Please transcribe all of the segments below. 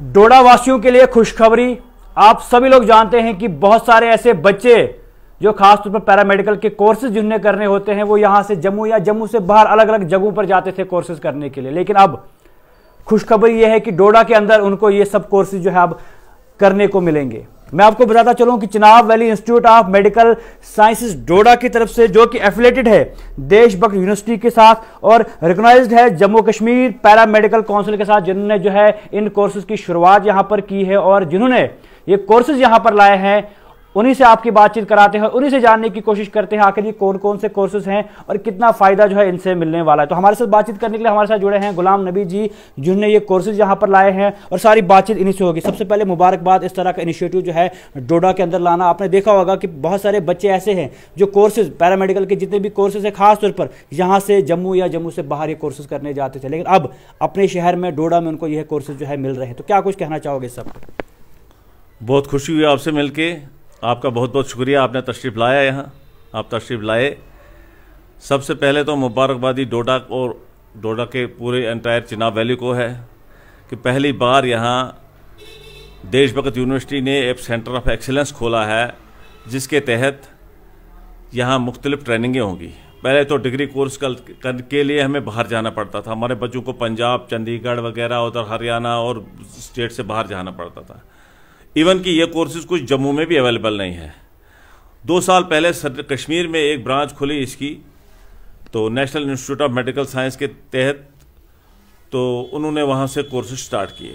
डोडा वासियों के लिए खुशखबरी। आप सभी लोग जानते हैं कि बहुत सारे ऐसे बच्चे जो खासतौर पर पैरामेडिकल के कोर्सेज जिन्हें करने होते हैं वो यहां से जम्मू या जम्मू से बाहर अलग अलग जगहों पर जाते थे कोर्सेज करने के लिए, लेकिन अब खुशखबरी यह है कि डोडा के अंदर उनको ये सब कोर्सेज जो है अब करने को मिलेंगे। मैं आपको बताता चलूं कि Chenab valley institute of medical sciences Doda की तरफ से, जो कि एफिलेटेड है देशभक्त यूनिवर्सिटी के साथ और रिकॉग्नाइज्ड है Jammu Kashmir para medical council के साथ, जिन्होंने जो है इन कोर्सेज की शुरुआत यहां पर की है और जिन्होंने ये कोर्सेज यहां पर लाए हैं, उन्हीं से आपकी बातचीत कराते हैं, उन्हीं से जानने की कोशिश करते हैं आखिर ये कौन कौन से कोर्सेज हैं और कितना फायदा जो है इनसे मिलने वाला है। तो हमारे साथ बातचीत करने के लिए हमारे साथ जुड़े हैं गुलाम नबी जी, जिन्होंने ये कोर्सेज यहां पर लाए हैं और सारी बातचीत इन्हीं से होगी। सबसे पहले मुबारकबाद इस तरह का इनिशिएटिव जो है डोडा के अंदर लाना। आपने देखा होगा कि बहुत सारे बच्चे ऐसे हैं जो कोर्सेज पैरामेडिकल के जितने भी कोर्सेज है खासतौर पर यहाँ से जम्मू या जम्मू से बाहर ये कोर्सेज करने जाते थे, लेकिन अब अपने शहर में डोडा में उनको यह कोर्सेज जो है मिल रहे हैं। तो क्या कुछ कहना चाहोगे सब? बहुत खुशी हुई आपसे मिलके, आपका बहुत बहुत शुक्रिया, आपने तशरीफ़ लाया यहाँ, आप तशरीफ़ लाए। सबसे पहले तो मुबारकबादी डोडा और डोडा के पूरे एंटायर चिनाब वैली को है कि पहली बार यहाँ देशभक्त यूनिवर्सिटी ने एक सेंटर ऑफ एक्सीलेंस खोला है, जिसके तहत यहाँ मुख्तलिफ ट्रेनिंगें होंगी। पहले तो डिग्री कोर्स के लिए हमें बाहर जाना पड़ता था, हमारे बच्चों को पंजाब, चंडीगढ़ वगैरह, उधर हरियाणा और स्टेट से बाहर जाना पड़ता था। इवन कि ये कोर्सेज कुछ जम्मू में भी अवेलेबल नहीं है। 2 साल पहले कश्मीर में एक ब्रांच खुली इसकी, तो national institute of medical science के तहत, तो उन्होंने वहाँ से कोर्सेज स्टार्ट किए।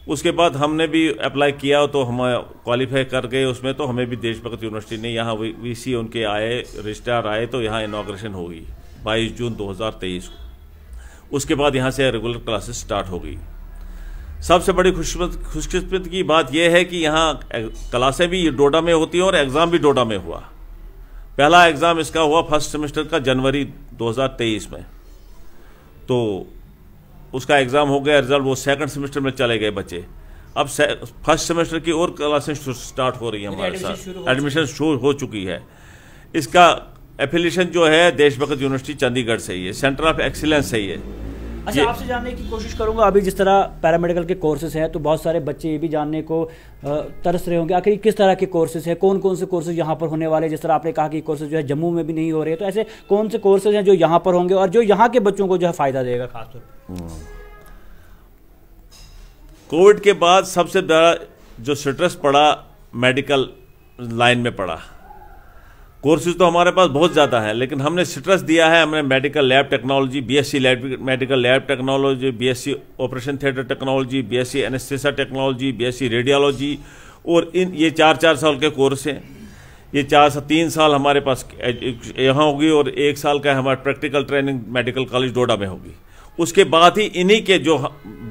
उसके बाद हमने भी अप्लाई किया तो हम क्वालिफाई कर गए उसमें, तो हमें भी देशभक्त यूनिवर्सिटी ने यहाँ वीसी उनके आए, रजिस्ट्रार आए, तो यहाँ इनॉग्रेशन होगी 22 जून 2023 को। उसके बाद यहाँ से रेगुलर क्लासेस स्टार्ट हो गई। सबसे बड़ी खुशकिस्मत की बात यह है कि यहाँ क्लासें भी डोडा में होती हैं और एग्ज़ाम भी डोडा में हुआ। पहला एग्ज़ाम इसका हुआ फर्स्ट सेमेस्टर का जनवरी 2023 में, तो उसका एग्ज़ाम हो गया, रिजल्ट वो सेकंड सेमेस्टर में चले गए बच्चे। अब फर्स्ट सेमेस्टर की और क्लासें स्टार्ट हो रही हैं हमारे साथ, एडमिशन शुरू हो चुकी है। इसका एफिलिएशन जो है देशभक्त यूनिवर्सिटी चंडीगढ़ से ही है, सेंटर ऑफ एक्सीलेंस से ही है। अच्छा, आपसे जानने की कोशिश करूंगा, अभी जिस तरह पैरामेडिकल के कोर्सेज हैं तो बहुत सारे बच्चे ये भी जानने को तरस रहे होंगे आखिर किस तरह के कोर्सेज हैं, कौन कौन से कोर्सेज यहाँ पर होने वाले। जिस तरह आपने कहा कि कोर्सेज जो है जम्मू में भी नहीं हो रहे, तो ऐसे कौन से कोर्सेज हैं जो यहाँ पर होंगे और जो यहाँ के बच्चों को जो है फायदा देगा खासतौर पर? कोविड के बाद सबसे बड़ा जो स्ट्रेस पड़ा मेडिकल लाइन में पड़ा। कोर्सेज तो हमारे पास बहुत ज़्यादा है, लेकिन हमने स्ट्रेस दिया है, हमने medical lab technology, BSc medical lab technology, BSc operation theatre technology, BSc anaesthesia technology, BSc radiology, और ये 4-4 साल के कोर्स हैं। ये 3 साल हमारे पास यहाँ होगी और 1 साल का हमारा प्रैक्टिकल ट्रेनिंग मेडिकल कॉलेज डोडा में होगी। उसके बाद ही इन्हीं के जो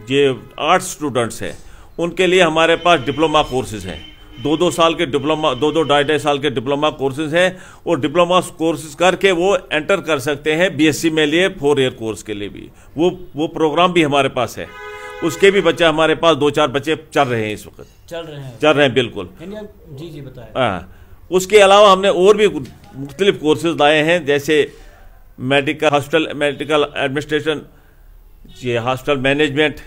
ये आर्ट्स स्टूडेंट्स हैं उनके लिए हमारे पास डिप्लोमा कोर्सेज हैं, 2-2 साल के डिप्लोमा, 2-2 साल के डिप्लोमा कोर्सेज हैं, और डिप्लोमा कोर्सेज करके वो एंटर कर सकते हैं बीएससी में लिए 4 ईयर कोर्स के लिए भी। वो प्रोग्राम भी हमारे पास है, उसके भी बच्चे हमारे पास 2-4 बच्चे चल रहे हैं, इस वक्त चल रहे हैं बिल्कुल। जी बताएं। हाँ, उसके अलावा हमने और भी मुख्तलिफ कोर्सेज लाए हैं, जैसे हॉस्पिटल मेडिकल एडमिनिस्ट्रेशन, ये हॉस्पिटल मैनेजमेंट,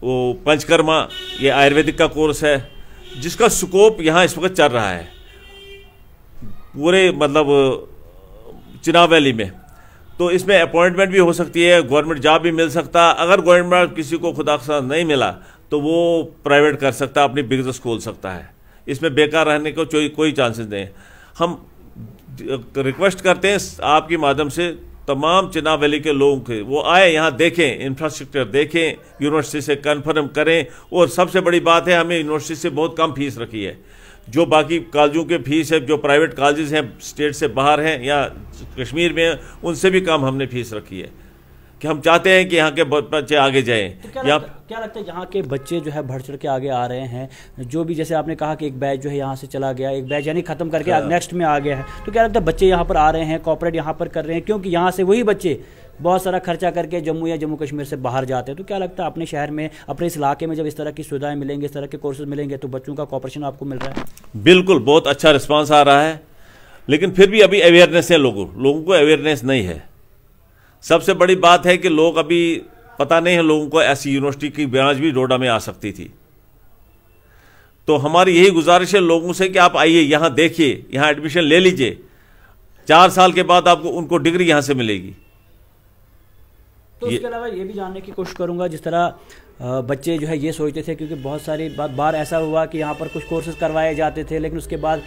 वो पंचकर्मा, ये आयुर्वेदिक का कोर्स है, जिसका स्कोप यहाँ इस वक्त चल रहा है पूरे मतलब चिनाब वैली में। तो इसमें अपॉइंटमेंट भी हो सकती है, गवर्नमेंट जॉब भी मिल सकता। अगर गवर्नमेंट किसी को खुदा ख्वास्ता नहीं मिला तो वो प्राइवेट कर सकता, अपनी बिजनेस खोल सकता है। इसमें बेकार रहने को कोई चांसेस नहीं। हम रिक्वेस्ट करते हैं आपके माध्यम से तमाम चिनाब वैली के लोगों के, वो आए यहाँ देखें, इंफ्रास्ट्रक्चर देखें, यूनिवर्सिटी से कन्फर्म करें। और सबसे बड़ी बात है, हमें यूनिवर्सिटी से बहुत कम फीस रखी है। जो बाकी कॉलेजों के फीस है, जो प्राइवेट कॉलेजेस हैं स्टेट से बाहर हैं या कश्मीर में हैं, उनसे भी कम हमने फीस रखी है कि हम चाहते हैं कि यहाँ के बच्चे आगे जाएँ। तो क्या लगता है यहाँ के बच्चे जो है बढ़ चढ़ के आगे आ रहे हैं? जो भी जैसे आपने कहा कि एक बैच जो है यहाँ से चला गया, एक बैच यानी खत्म करके नेक्स्ट में आ गया है, तो क्या लगता है बच्चे यहाँ पर आ रहे हैं, कॉपरेट यहाँ पर कर रहे हैं? क्योंकि यहाँ से वही बच्चे बहुत सारा खर्चा करके जम्मू या जम्मू कश्मीर से बाहर जाते हैं। तो क्या लगता है अपने शहर में, अपने इस इलाके में जब इस तरह की सुविधाएं मिलेंगी, इस तरह के कोर्सेज मिलेंगे, तो बच्चों का कॉपरेशन आपको मिल रहा है? बिल्कुल, बहुत अच्छा रिस्पॉन्स आ रहा है, लेकिन फिर भी अभी अवेयरनेस है, लोगों को अवेयरनेस नहीं है। सबसे बड़ी बात है कि लोग अभी पता नहीं है लोगों को ऐसी यूनिवर्सिटी की ब्रांच भी डोडा में आ सकती थी। तो हमारी यही गुजारिश है लोगों से कि आप आइए, यहाँ देखिए, यहाँ एडमिशन ले लीजिए, 4 साल के बाद आपको उनको डिग्री यहाँ से मिलेगी। तो उसके अलावा ये भी जानने की कोशिश करूंगा, जिस तरह बच्चे जो है ये सोचते थे, क्योंकि बहुत सारी बार ऐसा हुआ कि यहाँ पर कुछ कोर्सेज करवाए जाते थे लेकिन उसके बाद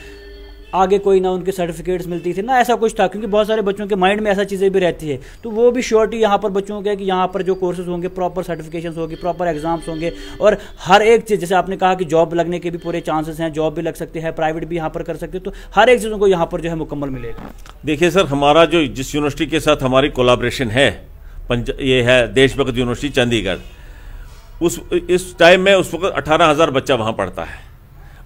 आगे कोई ना उनके सर्टिफिकेट्स मिलती थी ना ऐसा कुछ था, क्योंकि बहुत सारे बच्चों के माइंड में ऐसा चीज़ें भी रहती है। तो वो भी श्योरिटी यहाँ पर बच्चों के कि यहाँ पर जो कोर्सेज होंगे प्रॉपर सर्टिफिकेशन होगी, प्रॉपर एग्जाम्स होंगे, और हर एक चीज़, जैसे आपने कहा कि जॉब लगने के भी पूरे चांसेस हैं, जॉब भी लग सकती है, प्राइवेट भी यहाँ पर कर सकते हैं, तो हर एक चीज़ों को यहाँ पर जो है मुकम्मल मिलेगा। देखिए सर, हमारा जो जिस यूनिवर्सिटी के साथ हमारी कोलाब्रेशन है, ये है देशभक्त यूनिवर्सिटी चंडीगढ़, इस टाइम में उस वक्त 18,000 बच्चा वहाँ पढ़ता है।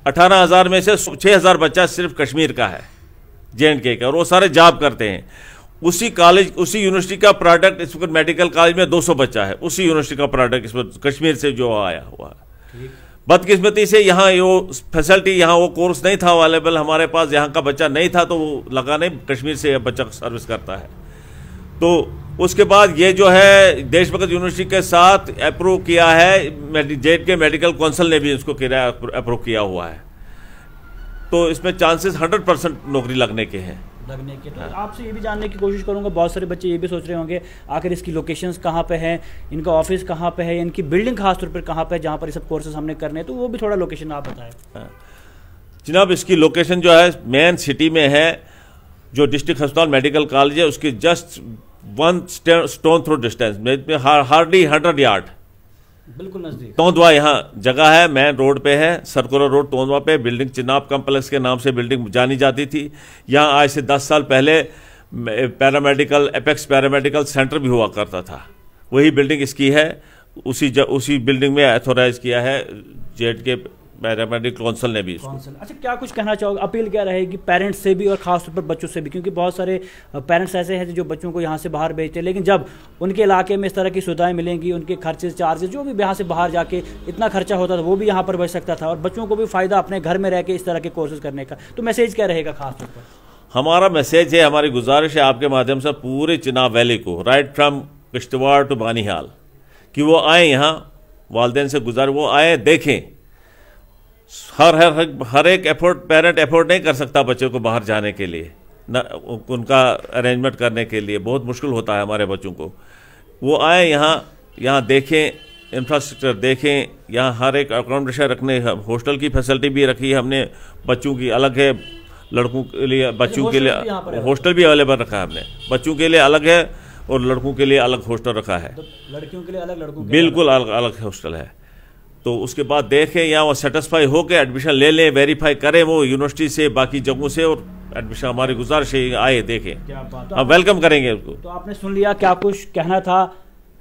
18,000 में से 6,000 बच्चा सिर्फ कश्मीर का है, J&K का, और वो सारे जॉब करते हैं। उसी कॉलेज, उसी यूनिवर्सिटी का प्रोडक्ट इस वक्त मेडिकल कॉलेज में 200 बच्चा है, उसी यूनिवर्सिटी का प्रोडक्ट इस वक्त कश्मीर से जो आया हुआ है। बदकिस्मती से यहाँ वो फैसिलिटी, यहाँ वो कोर्स नहीं था अवेलेबल, हमारे पास यहाँ का बच्चा नहीं था, तो वो लगा नहीं, कश्मीर से बच्चा सर्विस करता है। तो उसके बाद ये जो है देशभक्त यूनिवर्सिटी के साथ अप्रूव किया है, J&K मेडिकल काउंसिल ने भी इसको अप्रूव किया हुआ है। तो इसमें चांसेस 100% नौकरी लगने के हैं। तो आपसे ये भी जानने की कोशिश करूंगा, बहुत सारे बच्चे ये भी सोच रहे होंगे आखिर इसकी लोकेशंस कहाँ पे है, इनका ऑफिस कहाँ पे है, इनकी बिल्डिंग खासतौर पर कहाँ पे है जहाँ पर ये सब कोर्सेज हमने करने हैं, तो वो भी थोड़ा लोकेशन आप बताएं। जनाब, इसकी लोकेशन जो है मेन सिटी में है, जो डिस्ट्रिक्ट अस्पताल मेडिकल कॉलेज है उसके जस्ट 1 स्टोन थ्रो डिस्टेंस में, हार्डली 100 यार्ड, बिल्कुल नजदीक तोंदवा यहाँ जगह है, मेन रोड पे है, सर्कुलर रोड तोंदवा पे। बिल्डिंग चिनाब कॉम्प्लेक्स के नाम से बिल्डिंग जानी जाती थी। यहाँ आज से 10 साल पहले पैरामेडिकल, एपेक्स पैरामेडिकल सेंटर भी हुआ करता था, वही बिल्डिंग इसकी है। उसी बिल्डिंग में ऑथोराइज किया है J&K पैरामेडिकल काउंसिल ने भी इसको। अच्छा, क्या कुछ कहना चाहोगे, अपील क्या रहेगी पेरेंट्स से भी और खासतौर पर बच्चों से भी, क्योंकि बहुत सारे पेरेंट्स ऐसे हैं जो बच्चों को यहाँ से बाहर भेजते हैं, लेकिन जब उनके इलाके में इस तरह की सुविधाएं मिलेंगी, उनके खर्चे चार्जेस जो भी यहाँ से बाहर जाके इतना खर्चा होता था वो भी यहाँ पर बच सकता था, और बच्चों को भी फायदा अपने घर में रह के इस तरह के कोर्सेज करने का। तो मैसेज क्या रहेगा खासतौर पर? हमारा मैसेज है, हमारी गुजारिश है आपके माध्यम से पूरे चिनाब वैली को, right from Kishtwar to Banihal, कि वो आए यहाँ, वालिदैन से वो आए, देखें। हर एक एफर्ट पेरेंट एफर्ट नहीं कर सकता बच्चों को बाहर जाने के लिए, ना उनका अरेंजमेंट करने के लिए बहुत मुश्किल होता है हमारे बच्चों को। वो आए यहाँ देखें, इंफ्रास्ट्रक्चर देखें, यहाँ हर एक अकोमोडेशन रखने, हॉस्टल की फैसिलिटी भी रखी है हमने, बच्चों की अलग है, लड़कों के लिए, बच्चों के लिए हॉस्टल भी अवेलेबल रखा है हमने, बच्चों के लिए अलग है और लड़कों के लिए अलग हॉस्टल रखा है। तो लड़कियों के लिए अलग, लड़कों के बिल्कुल अलग हॉस्टल है। तो उसके बाद देखें, यहाँ वो सेटिस्फाई होकर एडमिशन ले लें, वेरीफाई करें वो यूनिवर्सिटी से, बाकी जगहों से, और एडमिशन हमारी गुजारिश है आए देखें, हम वेलकम करेंगे उसको। तो आपने सुन लिया क्या कुछ कहना था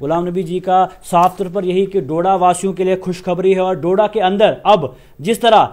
गुलाम नबी जी का, साफ तौर पर यही कि डोडा वासियों के लिए खुशखबरी है, और डोडा के अंदर अब जिस तरह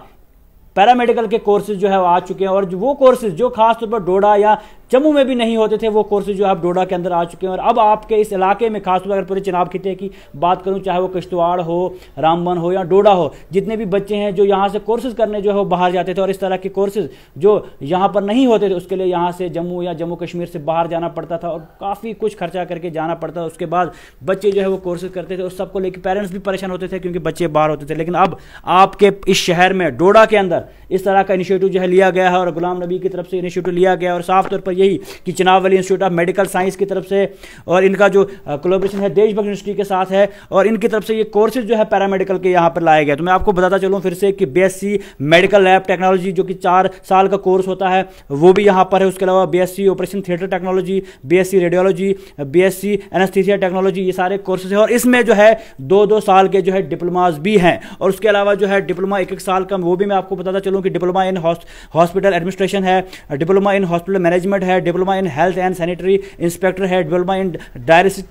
पैरामेडिकल के कोर्सेज जो है वो आ चुके हैं, और वो कोर्सेज जो खासतौर पर डोडा या जम्मू में भी नहीं होते थे, वो कोर्सेज जो है अब डोडा के अंदर आ चुके हैं। और अब आपके इस इलाके में खासतौर पर अगर पूरे चिनाब खिते की बात करूं, चाहे वो किश्तवाड़ हो, रामबन हो या डोडा हो, जितने भी बच्चे हैं जो यहाँ से कोर्सेज करने जो है वो बाहर जाते थे, और इस तरह के कोर्सेज जो यहाँ पर नहीं होते थे उसके लिए यहाँ से जम्मू या जम्मू कश्मीर से बाहर जाना पड़ता था, और काफ़ी कुछ खर्चा करके जाना पड़ता था। उसके बाद बच्चे जो है वो कोर्सेज करते थे, उस सबको लेकर पेरेंट्स भी परेशान होते थे क्योंकि बच्चे बाहर होते थे। लेकिन अब आपके इस शहर में डोडा के अंदर इस तरह का इनिशिएटिव जो है लिया गया है, और गुलाम नबी की तरफ से इनिशिएटिव लिया गया है, और साफ तौर पर यही कि Chenab valley institute of medical science की तरफ से, और इनका जो कोलैबोरेशन है देशभक्त यूनिवर्सिटी के साथ है, और इनकी तरफ से ये कोर्सेज जो है पैरामेडिकल के यहाँ पर लाए गए। तो मैं आपको बताता चलूँ फिर से कि BSc मेडिकल लैब टेक्नोलॉजी जो कि 4 साल का कोर्स होता है वो भी यहाँ पर है। उसके अलावा BSc operation theatre technology, BSc radiology, BSc anaesthesia technology, ये सारे कोर्सेज हैं, और इसमें जो है 2-2 साल के जो है डिप्लोमाज भी हैं। और उसके अलावा जो है डिप्लोमा 1-1 साल का, वो भी मैं आपको बताता चलूँ कि डिप्लोमा इन हॉस्पिटल एडमिनिस्ट्रेशन है, डिप्लोमा इन हॉस्पिटल मैनेजमेंट है, diploma in health and sanitary inspector है, डिप्लोमा इन डायलिसिस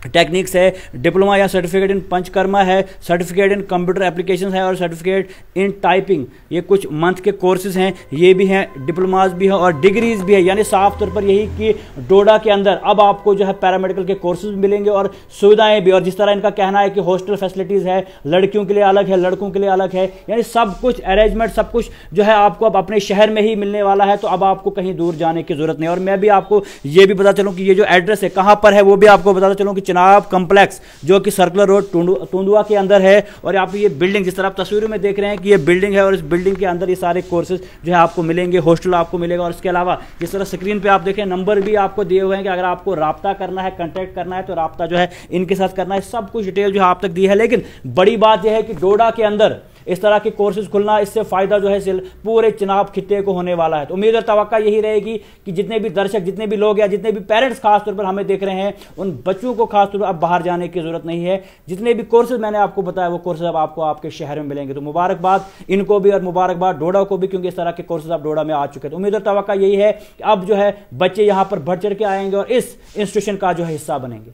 टेक्निक्स है, डिप्लोमा या सर्टिफिकेट इन पंचकर्मा है, सर्टिफिकेट इन कंप्यूटर एप्लीकेशन है, और सर्टिफिकेट इन टाइपिंग, ये कुछ मंथ के कोर्सेज हैं, ये भी हैं, डिप्लोमाज भी हैं और डिग्रीज भी है। यानी साफ तौर पर यही कि डोडा के अंदर अब आपको जो है पैरामेडिकल के कोर्सेज मिलेंगे और सुविधाएं भी, और जिस तरह इनका कहना है कि हॉस्टल फैसिलिटीज है, लड़कियों के लिए अलग है, लड़कों के लिए अलग है, यानी सब कुछ अरेंजमेंट सब कुछ जो है आपको अब अपने शहर में ही मिलने वाला है। तो अब आपको कहीं दूर जाने की जरूरत नहीं। और मैं भी आपको ये भी बता चलूँ कि ये जो एड्रेस है कहाँ पर है वो भी आपको बताता चलूँ कि चिनाब कॉम्प्लेक्स जो कि सर्कुलर रोड टुंडुआ के अंदर है। और यहाँ पे ये बिल्डिंग जिस तरह आप तस्वीरों में देख रहे हैं कि ये बिल्डिंग है और इस बिल्डिंग के अंदर ये सारे कोर्सेज जो है आपको मिलेंगे, हॉस्टल आपको मिलेगा। और इसके अलावा जिस तरह स्क्रीन पे आप देखें नंबर भी आपको दिए हुए हैं कि अगर आपको राब्ता करना है, कांटेक्ट करना है तो राब्ता जो है इनके साथ करना है। सब कुछ डिटेल जो है आप तक दी है। लेकिन बड़ी बात यह है कि डोडा के अंदर इस तरह के कोर्सेज खुलना, इससे फायदा जो है पूरे चिनाब खित्ते को होने वाला है। तो उम्मीद और तवक्का यही रहेगी कि जितने भी दर्शक, जितने भी लोग या जितने भी पेरेंट्स खासतौर पर हमें देख रहे हैं, उन बच्चों को खासतौर पर अब बाहर जाने की जरूरत नहीं है। जितने भी कोर्सेज मैंने आपको बताया वो कोर्सेज अब आपको आपके शहर में मिलेंगे। तो मुबारकबाद इनको भी और मुबारकबाद डोडा को भी, क्योंकि इस तरह के कोर्सेज अब डोडा में आ चुके हैं। तो उम्मीद और तवक्का यही है कि अब जो है बच्चे यहां पर बढ़ चढ़ के आएंगे और इस इंस्टीट्यूशन का जो है हिस्सा बनेंगे।